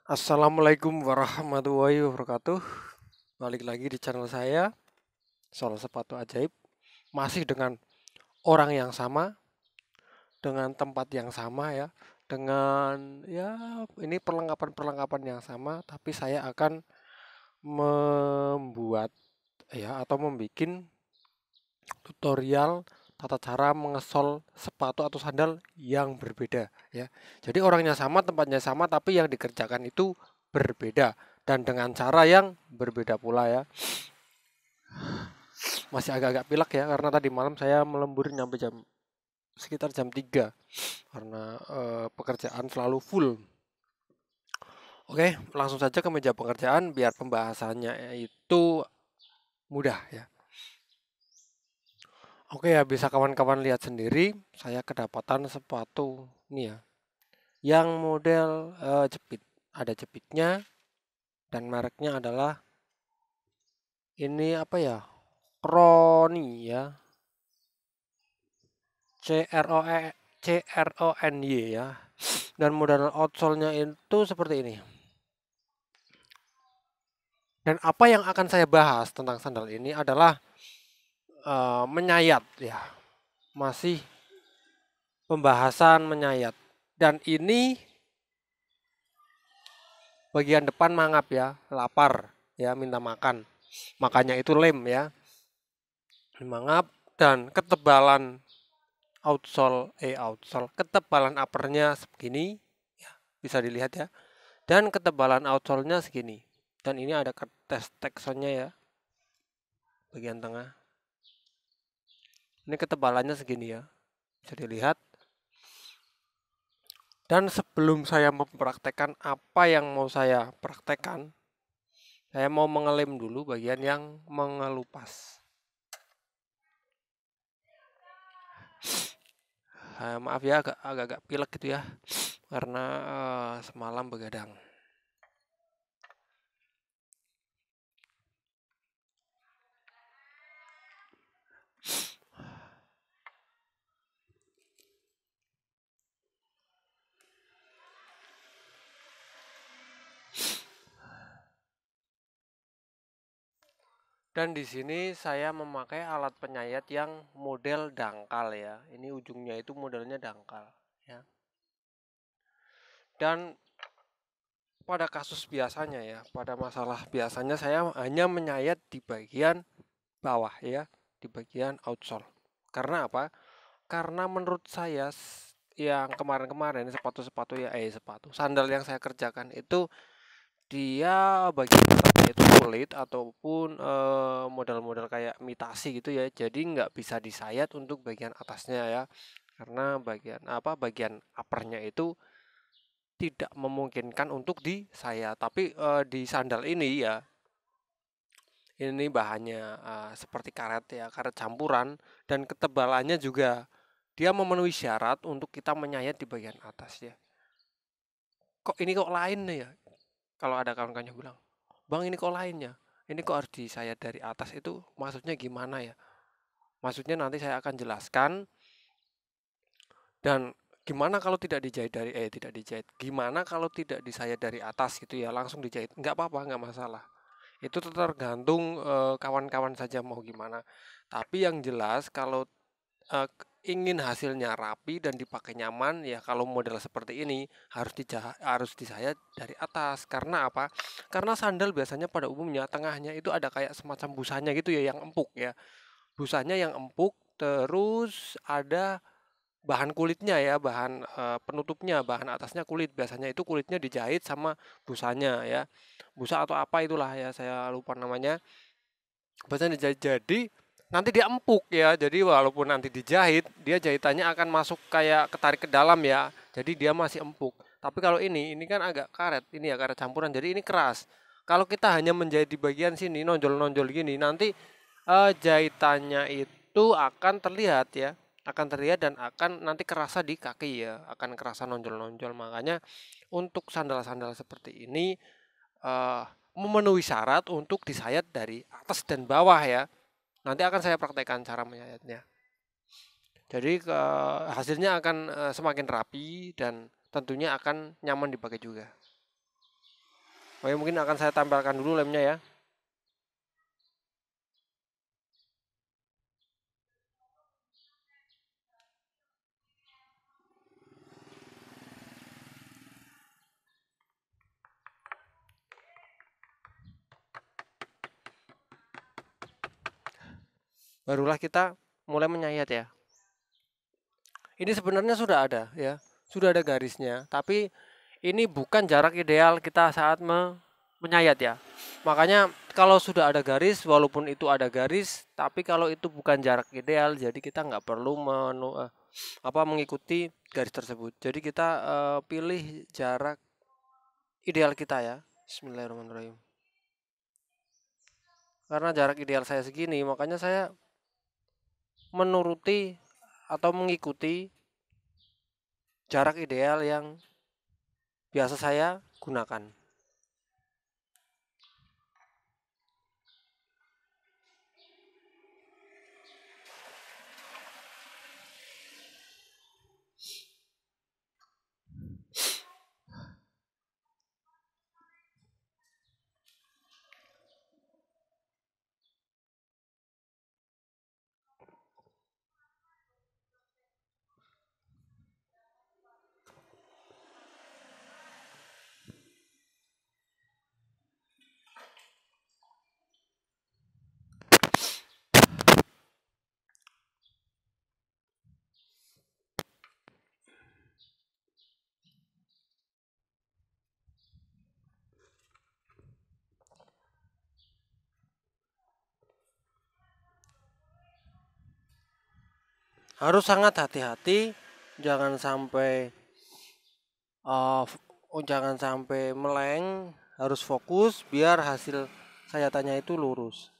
Assalamualaikum warahmatullahi wabarakatuh. Balik lagi di channel saya, Soal Sepatu Ajaib. Masih dengan orang yang sama, dengan tempat yang sama ya, dengan ini perlengkapan-perlengkapan yang sama, tapi saya akan membuat atau membuat tutorial tata cara mengesol sepatu atau sandal yang berbeda ya. Jadi orangnya sama, tempatnya sama, tapi yang dikerjakan itu berbeda dan dengan cara yang berbeda pula ya. Masih agak-agak pilek ya karena tadi malam saya melembur nyampe sekitar jam 3 karena pekerjaan selalu full. Oke, langsung saja ke meja pekerjaan biar pembahasannya itu mudah ya. Oke ya, bisa kawan-kawan lihat sendiri, saya kedapatan sepatu nih ya, yang model jepit. Ada jepitnya dan mereknya adalah ini apa ya? Crony ya. CRONY ya. Dan model outsole-nya itu seperti ini. Dan apa yang akan saya bahas tentang sandal ini adalah menyayat ya. Masih pembahasan menyayat. Dan ini bagian depan mangap ya, lapar ya, minta makan. Makanya itu lem ya. Mangap dan ketebalan outsole, ketebalan uppernya segini ya, bisa dilihat ya. Dan ketebalan outsole-nya segini. Dan ini ada tes teksonnya ya, bagian tengah. Ini ketebalannya segini ya, bisa dilihat. Dan sebelum saya mempraktekkan apa yang mau saya praktekkan, saya mau mengelem dulu bagian yang mengelupas. Maaf ya, agak-agak pilek gitu ya, karena semalam begadang. Dan di sini saya memakai alat penyayat yang model dangkal ya. Ini ujungnya itu modelnya dangkal ya. Dan pada kasus biasanya ya, pada masalah biasanya saya hanya menyayat di bagian bawah ya, di bagian outsole. Karena apa? Karena menurut saya yang kemarin-kemarin sepatu-sepatu ya sandal yang saya kerjakan itu dia bagian atasnya itu kulit ataupun model-model kayak imitasi gitu ya. Jadi nggak bisa disayat untuk bagian atasnya ya. Karena bagian uppernya itu tidak memungkinkan untuk disayat. Tapi di sandal ini ya, ini bahannya seperti karet ya, karet campuran dan ketebalannya juga dia memenuhi syarat untuk kita menyayat di bagian atas ya. Kok ini kok lain nih ya? Kalau ada kawan-kawannya bilang, "Bang, ini kok lainnya? Ini kok harus disayat dari atas itu maksudnya gimana ya?" Maksudnya nanti saya akan jelaskan dan gimana kalau tidak dijahit? Gimana kalau tidak disayat dari atas gitu ya, langsung dijahit? Nggak apa-apa, nggak masalah. Itu tergantung kawan-kawan saja mau gimana. Tapi yang jelas kalau eh, ingin hasilnya rapi dan dipakai nyaman ya kalau model seperti ini harus disayat dari atas. Karena apa? Karena sandal biasanya pada umumnya tengahnya itu ada kayak semacam busanya gitu ya yang empuk ya. Busanya yang empuk terus ada bahan kulitnya ya, bahan penutupnya, bahan atasnya kulit. Biasanya itu kulitnya dijahit sama busanya ya. Busa atau apa itulah ya, saya lupa namanya. Biasanya dijahit jadi nanti dia empuk ya. Jadi walaupun nanti dijahit, dia jahitannya akan masuk kayak ketarik ke dalam ya. Jadi dia masih empuk. Tapi kalau ini kan agak karet, ini ya karet campuran. Jadi ini keras. Kalau kita hanya menjahit di bagian sini nonjol-nonjol gini, nanti jahitannya itu akan terlihat ya, akan terlihat dan akan nanti kerasa di kaki ya, akan kerasa nonjol-nonjol. Makanya untuk sandal-sandal seperti ini eh, memenuhi syarat untuk disayat dari atas dan bawah ya. Nanti akan saya praktekkan cara menyayatnya. Jadi hasilnya akan semakin rapi dan tentunya akan nyaman dipakai juga. Oke, mungkin akan saya tampilkan dulu lemnya ya. Barulah kita mulai menyayat ya. Ini sebenarnya sudah ada ya, sudah ada garisnya, tapi ini bukan jarak ideal kita saat menyayat ya. Makanya kalau sudah ada garis, walaupun itu ada garis, tapi kalau itu bukan jarak ideal, jadi kita nggak perlu mengikuti garis tersebut. Jadi kita pilih jarak ideal kita ya. Bismillahirrahmanirrahim. Karena jarak ideal saya segini, makanya saya menuruti atau mengikuti jarak ideal yang biasa saya gunakan. Harus sangat hati-hati, jangan sampai jangan sampai meleng, harus fokus biar hasil sayatannya itu lurus.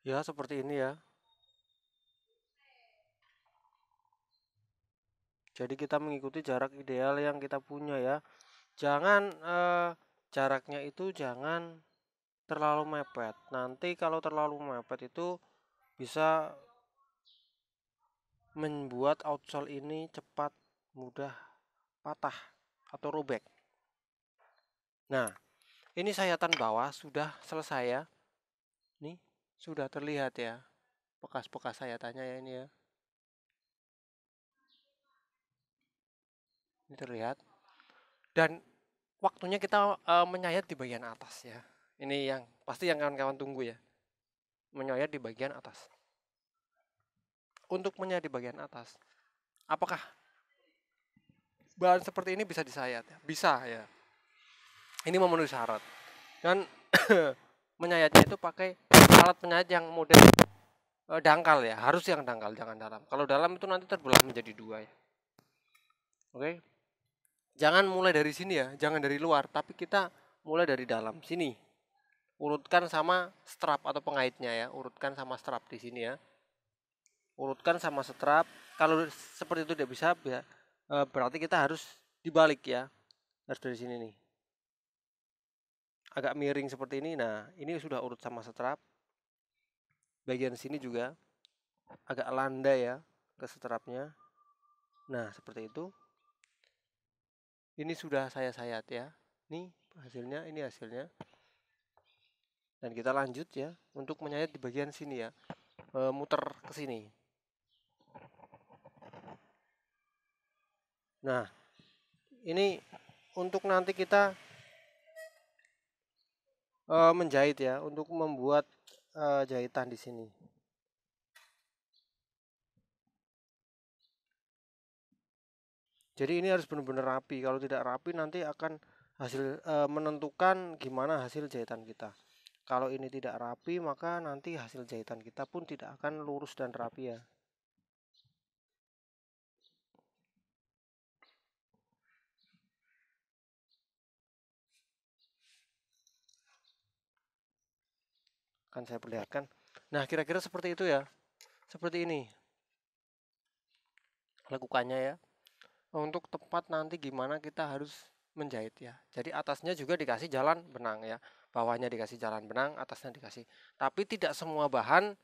Ya, seperti ini ya. Jadi kita mengikuti jarak ideal yang kita punya ya. Jangan jaraknya itu jangan terlalu mepet. Nanti kalau terlalu mepet itu bisa membuat outsole ini cepat mudah patah atau robek. Nah, ini sayatan bawah sudah selesai ya. Nih, sudah terlihat ya bekas-bekas sayatannya ya ini ya. Ini terlihat. Dan waktunya kita menyayat di bagian atas ya. Ini yang pasti yang kawan-kawan tunggu ya. Menyayat di bagian atas. Untuk menyayat di bagian atas, apakah bahan seperti ini bisa disayat ya? Bisa ya. Ini memenuhi syarat. Dan menyayatnya itu pakai alat penyayat yang model dangkal ya. Harus yang dangkal, jangan dalam. Kalau dalam itu nanti terbelah menjadi dua ya. Oke. Jangan mulai dari sini ya, jangan dari luar, tapi kita mulai dari dalam sini. Urutkan sama strap atau pengaitnya ya, urutkan sama strap di sini ya. Urutkan sama strap. Kalau seperti itu tidak bisa ya, berarti kita harus dibalik ya. Harus dari sini nih. Agak miring seperti ini. Nah, ini sudah urut sama strap. Bagian sini juga agak landai ya ke strapnya. Nah, seperti itu. Ini sudah saya sayat ya. Ini hasilnya, ini hasilnya. Dan kita lanjut ya untuk menyayat di bagian sini ya. Muter ke sini. Nah, ini untuk nanti kita menjahit ya, untuk membuat jahitan di sini. Jadi ini harus benar-benar rapi. Kalau tidak rapi nanti akan hasil menentukan gimana hasil jahitan kita. Kalau ini tidak rapi maka nanti hasil jahitan kita pun tidak akan lurus dan rapi ya. Akan saya perlihatkan. Nah, kira-kira seperti itu ya. Seperti ini lakukannya ya. Untuk tepat nanti gimana kita harus menjahit ya. Jadi atasnya juga dikasih jalan benang ya, bawahnya dikasih jalan benang, atasnya dikasih. Tapi tidak semua bahan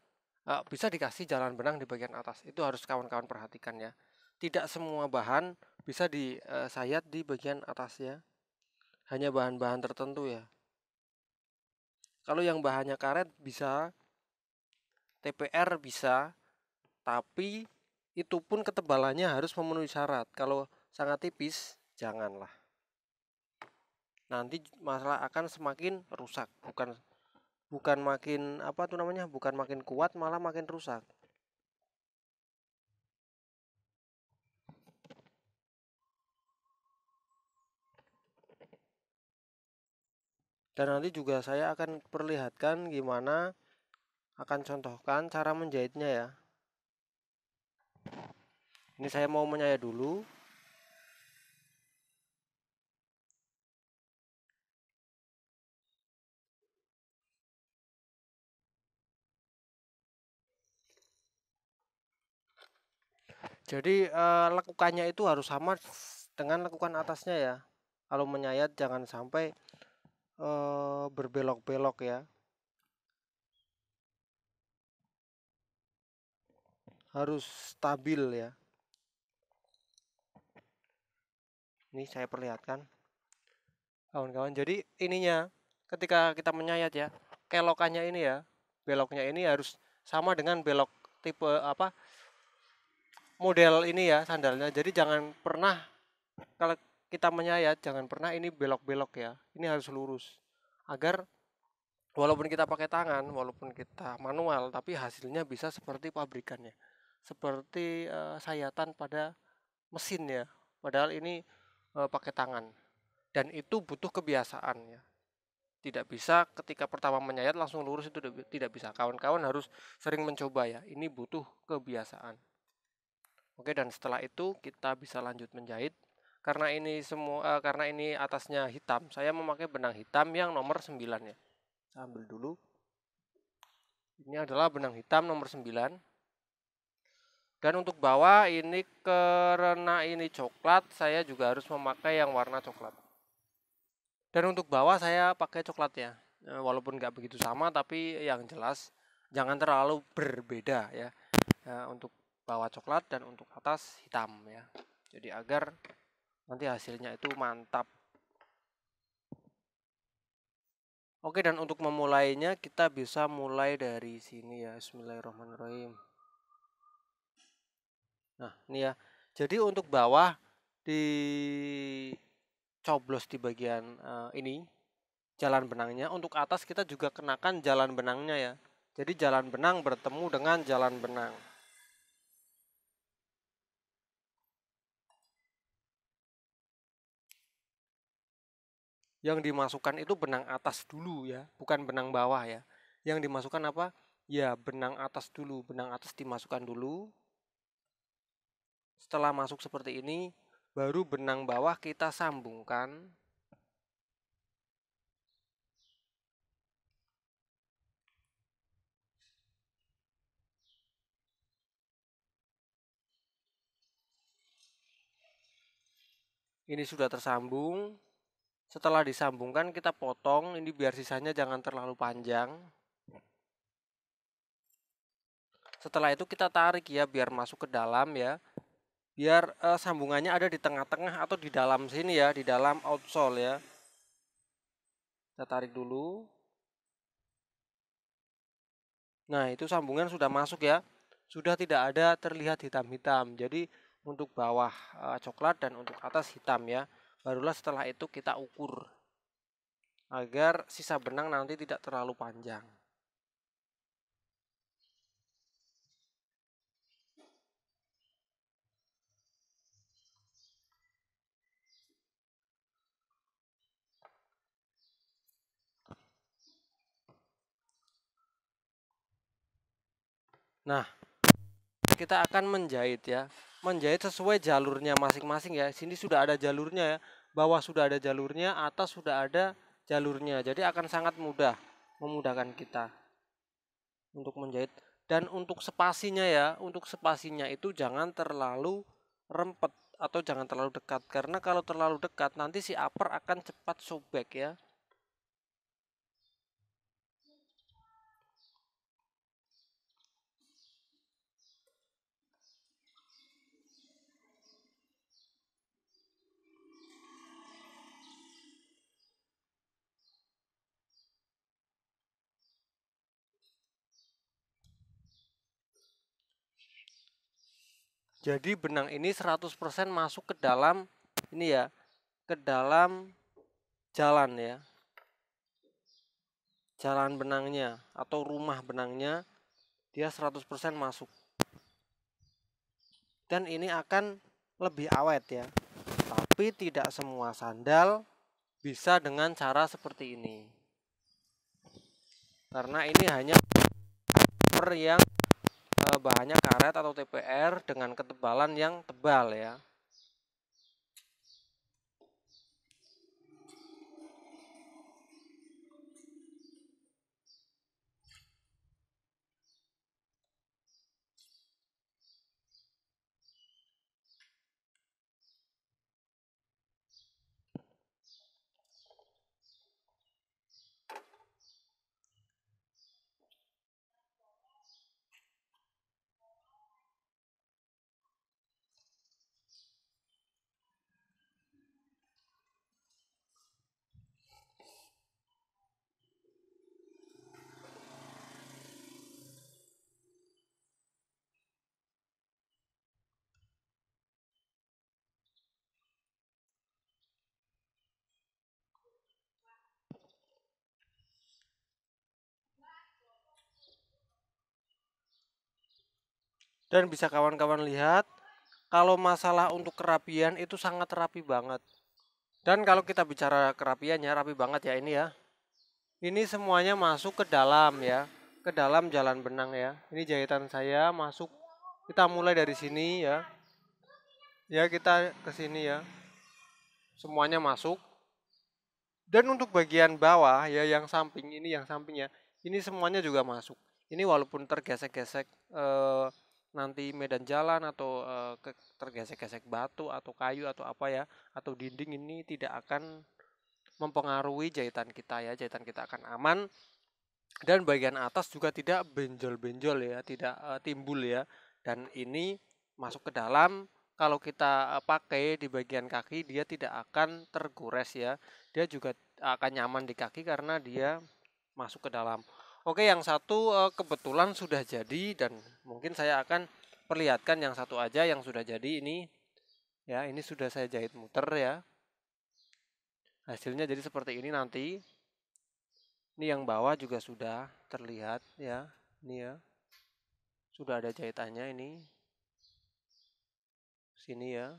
bisa dikasih jalan benang di bagian atas. Itu harus kawan-kawan perhatikan ya. Tidak semua bahan bisa disayat di bagian atas ya. Hanya bahan-bahan tertentu ya. Kalau yang bahannya karet bisa, TPR bisa, tapi itu pun ketebalannya harus memenuhi syarat. Kalau sangat tipis, janganlah. Nanti masalah akan semakin rusak, bukan makin apa tuh namanya, bukan makin kuat, malah makin rusak. Dan nanti juga saya akan perlihatkan gimana, akan contohkan cara menjahitnya ya. Ini saya mau menyayat dulu. Jadi lekukannya itu harus sama dengan lekukan atasnya ya. Kalau menyayat jangan sampai berbelok-belok ya. Harus stabil ya. Ini saya perlihatkan kawan-kawan. Jadi ininya ketika kita menyayat ya, kelokannya ini ya, beloknya ini harus sama dengan belok tipe apa, model ini ya sandalnya. Jadi jangan pernah kalau kita menyayat jangan pernah ini belok-belok ya. Ini harus lurus agar walaupun kita pakai tangan, walaupun kita manual, tapi hasilnya bisa seperti pabrikannya, seperti sayatan pada mesin ya. Padahal ini pakai tangan dan itu butuh kebiasaan ya. Tidak bisa ketika pertama menyayat langsung lurus, itu tidak bisa. Kawan-kawan harus sering mencoba ya. Ini butuh kebiasaan. Oke, dan setelah itu kita bisa lanjut menjahit. Karena ini atasnya hitam, saya memakai benang hitam yang nomor 9 ya. Saya ambil dulu. Ini adalah benang hitam nomor 9. Dan untuk bawah ini karena ini coklat, saya juga harus memakai yang warna coklat. Dan untuk bawah saya pakai coklatnya. Walaupun nggak begitu sama, tapi yang jelas jangan terlalu berbeda ya. Untuk bawah coklat dan untuk atas hitam ya. Jadi agar nanti hasilnya itu mantap. Oke, dan untuk memulainya kita bisa mulai dari sini ya. Bismillahirrahmanirrahim. Nah, ini ya. Jadi untuk bawah dicoblos di bagian ini jalan benangnya. Untuk atas kita juga kenakan jalan benangnya ya. Jadi jalan benang bertemu dengan jalan benang. Yang dimasukkan itu benang atas dulu ya, bukan benang bawah ya. Yang dimasukkan apa? Ya, benang atas dulu. Benang atas dimasukkan dulu. Setelah masuk seperti ini, baru benang bawah kita sambungkan. Ini sudah tersambung. Setelah disambungkan kita potong, ini biar sisanya jangan terlalu panjang. Setelah itu kita tarik ya, biar masuk ke dalam ya. Biar sambungannya ada di tengah-tengah atau di dalam sini ya, di dalam outsole ya. Kita tarik dulu. Nah, itu sambungan sudah masuk ya. Sudah tidak ada terlihat hitam-hitam. Jadi untuk bawah coklat dan untuk atas hitam ya. Barulah setelah itu kita ukur agar sisa benang nanti tidak terlalu panjang. Nah, kita akan menjahit ya. Menjahit sesuai jalurnya masing-masing ya. Sini sudah ada jalurnya ya. Bawah sudah ada jalurnya, atas sudah ada jalurnya. Jadi akan sangat mudah, memudahkan kita untuk menjahit. Dan untuk spasinya ya, untuk spasinya itu jangan terlalu rempet atau jangan terlalu dekat, karena kalau terlalu dekat nanti si upper akan cepat sobek ya. Jadi benang ini 100% masuk ke dalam ini ya, ke dalam jalan ya. Jalan benangnya atau rumah benangnya dia 100% masuk. Dan ini akan lebih awet ya. Tapi tidak semua sandal bisa dengan cara seperti ini. Karena ini hanya yang bahannya karet atau TPR dengan ketebalan yang tebal ya. Dan bisa kawan-kawan lihat, kalau masalah untuk kerapian itu sangat rapi banget. Dan kalau kita bicara kerapiannya, rapi banget ya ini ya. Ini semuanya masuk ke dalam ya, ke dalam jalan benang ya. Ini jahitan saya masuk. Kita mulai dari sini ya. Ya kita ke sini ya. Semuanya masuk. Dan untuk bagian bawah ya, yang samping ini, yang sampingnya, ini semuanya juga masuk. Ini walaupun tergesek-gesek nanti medan jalan atau tergesek-gesek batu atau kayu atau apa ya, atau dinding, ini tidak akan mempengaruhi jahitan kita ya. Jahitan kita akan aman. Dan bagian atas juga tidak benjol-benjol ya, tidak timbul ya. Dan ini masuk ke dalam, kalau kita pakai di bagian kaki dia tidak akan tergores ya. Dia juga akan nyaman di kaki karena dia masuk ke dalam. Oke, yang satu kebetulan sudah jadi dan mungkin saya akan perlihatkan yang satu aja yang sudah jadi ini. Ya, ini sudah saya jahit muter ya. Hasilnya jadi seperti ini nanti. Ini yang bawah juga sudah terlihat ya. Ini ya. Sudah ada jahitannya ini. Sini ya.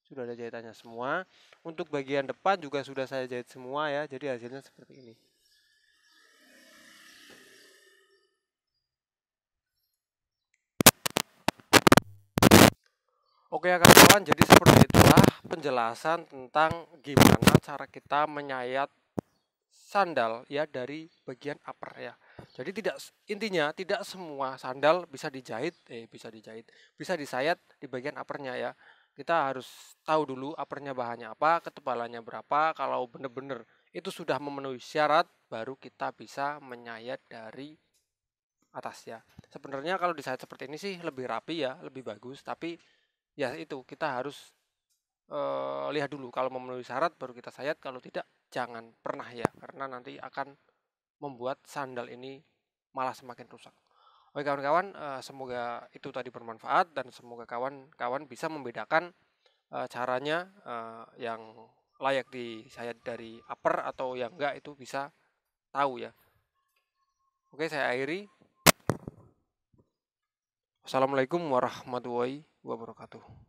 Sudah ada jahitannya semua. Untuk bagian depan juga sudah saya jahit semua ya. Jadi hasilnya seperti ini. Oke ya kawan-kawan, jadi seperti itulah penjelasan tentang gimana cara kita menyayat sandal ya dari bagian upper ya. Jadi intinya tidak semua sandal bisa disayat di bagian uppernya ya. Kita harus tahu dulu uppernya bahannya apa, ketebalannya berapa. Kalau benar-benar itu sudah memenuhi syarat, baru kita bisa menyayat dari atas ya. Sebenarnya kalau disayat seperti ini sih lebih rapi ya, lebih bagus. Tapi ya itu kita harus lihat dulu, kalau memenuhi syarat baru kita sayat, kalau tidak jangan pernah ya, karena nanti akan membuat sandal ini malah semakin rusak. Oke kawan-kawan, semoga itu tadi bermanfaat dan semoga kawan-kawan bisa membedakan caranya yang layak disayat dari upper atau yang enggak, itu bisa tahu ya. Oke, saya akhiri. Assalamualaikum warahmatullahi wabarakatuh.